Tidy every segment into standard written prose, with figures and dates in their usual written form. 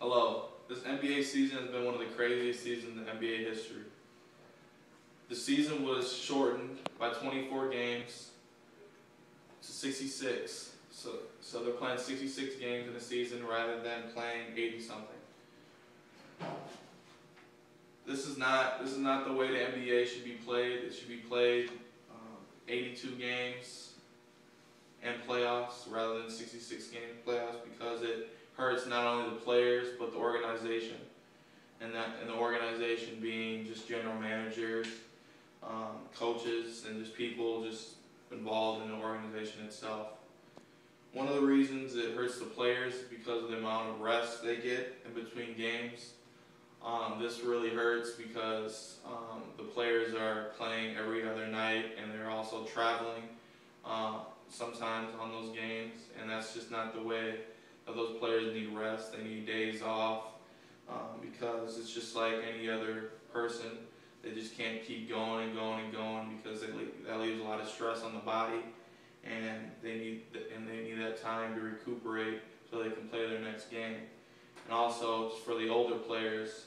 Hello. This NBA season has been one of the craziest seasons in NBA history. The season was shortened by 24 games to 66. So they're playing 66 games in a season rather than playing 80-something. This is not the way the NBA should be played. It should be played 82 games and playoffs rather than 66 game playoffs, because it hurts not only the players but the organization, and the organization being just general managers, coaches, and just people just involved in the organization itself. One of the reasons it hurts the players is because of the amount of rest they get in between games. This really hurts because the players are playing every other night, and they're also traveling sometimes on those games, and that's just not the way that those players need rest. They need days off because it's just like any other person. They just can't keep going and going and going, because that leaves a lot of stress on the body, and they need that time to recuperate so they can play their next game. And also for the older players,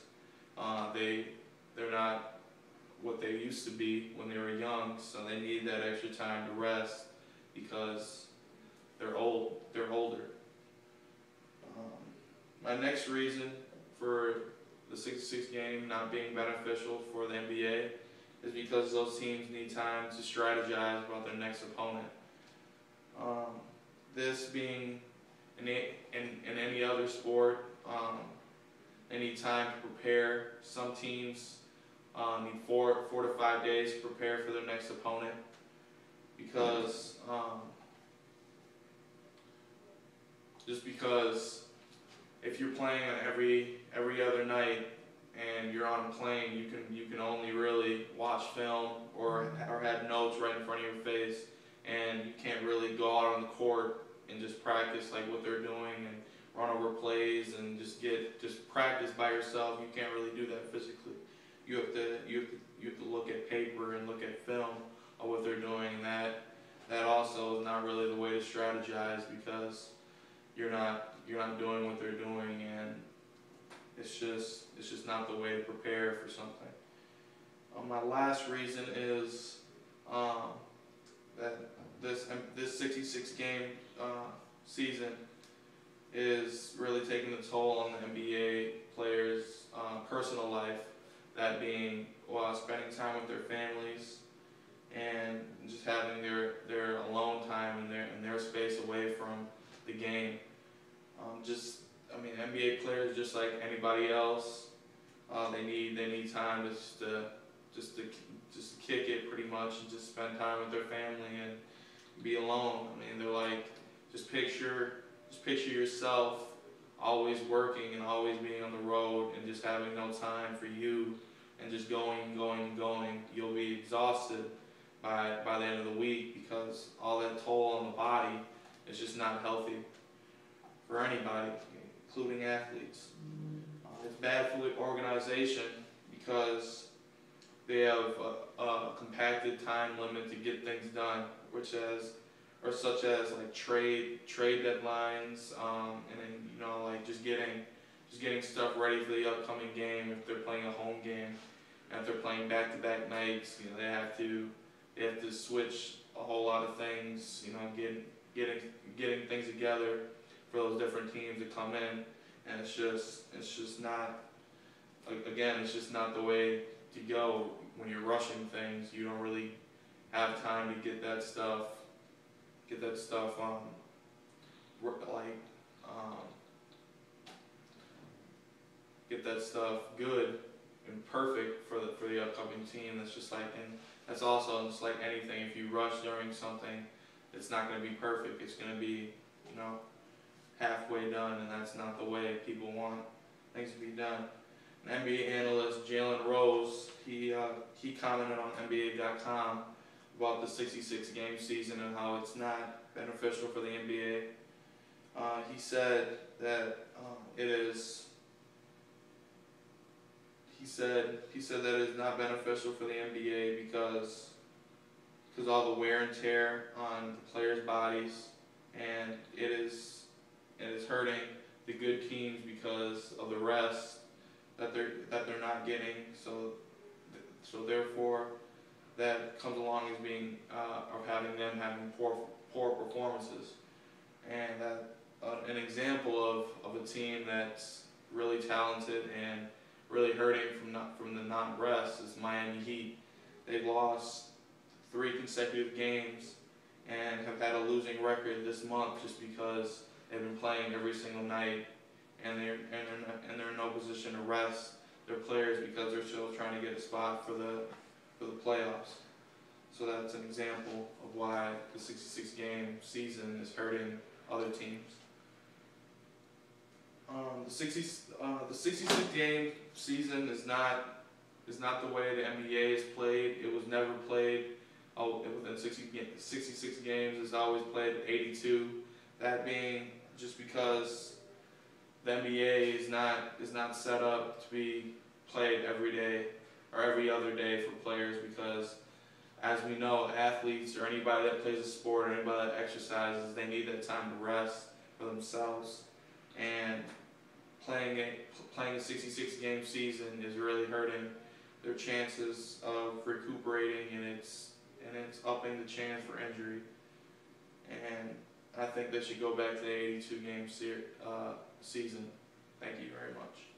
they're not what they used to be when they were young, so they need that extra time to rest because they're older. My next reason for the 66 game not being beneficial for the NBA is because those teams need time to strategize about their next opponent. This being in any other sport, they need time to prepare. Some teams need 4 to 5 days to prepare for their next opponent, because if you're playing every other night and you're on a plane, you can only really watch film or have notes right in front of your face, and you can't really go out on the court and just practice like what they're doing and run over plays and just practice by yourself. You can't really do that physically. You have to look at paper and look at film of what they're doing, and that also is not really the way to strategize, because you're not doing what they're doing, and it's just not the way to prepare for something. My last reason is that this 66 game season is really taking the toll on the NBA players' personal life, that being spending time with their families and just having their alone time and their space away from the game. NBA players, just like anybody else, they need time just to kick it pretty much, and just spend time with their family and be alone. They're like, just picture yourself always working and always being on the road and just having no time for you, and just going. You'll be exhausted by the end of the week, because all that toll on the body is just not healthy for anybody, including athletes. It's bad for the organization because they have a compacted time limit to get things done, such as like trade deadlines, and then like just getting stuff ready for the upcoming game if they're playing a home game, and if they're playing back-to-back nights, they have to switch a whole lot of things, getting things together for those different teams to come in, and it's just not, again, it's just not the way to go. When you're rushing things, you don't really have time to get that stuff good and perfect for the upcoming team. That's also just like anything. If you rush during something, it's not going to be perfect. It's going to be halfway done, and that's not the way people want things to be done. An NBA analyst, Jalen Rose, he commented on NBA.com about the 66 game season and how it's not beneficial for the NBA. He said that it is. He said that it's not beneficial for the NBA because all the wear and tear on the players' bodies, and it is hurting the good teams because of the rest that they're not getting. So therefore, that comes along as being of having them having poor performances, and that an example of a team that's really talented and really hurting from the non-rest is Miami Heat. They've lost 3 consecutive games and have had a losing record this month just because they've been playing every single night, and they're in no position to rest their players because they're still trying to get a spot for the playoffs. So that's an example of why the 66-game season is hurting other teams. The 66-game season is not the way the NBA is played. It was never played within 66 games. It's always played 82. That being just because the NBA is not set up to be played every day or every other day for players, because as we know, athletes or anybody that plays a sport or anybody that exercises, they need that time to rest for themselves. And playing a 66-game season is really hurting their chances of recuperating, and it's upping the chance for injury. And I think they should go back to the 82-game season. Thank you very much.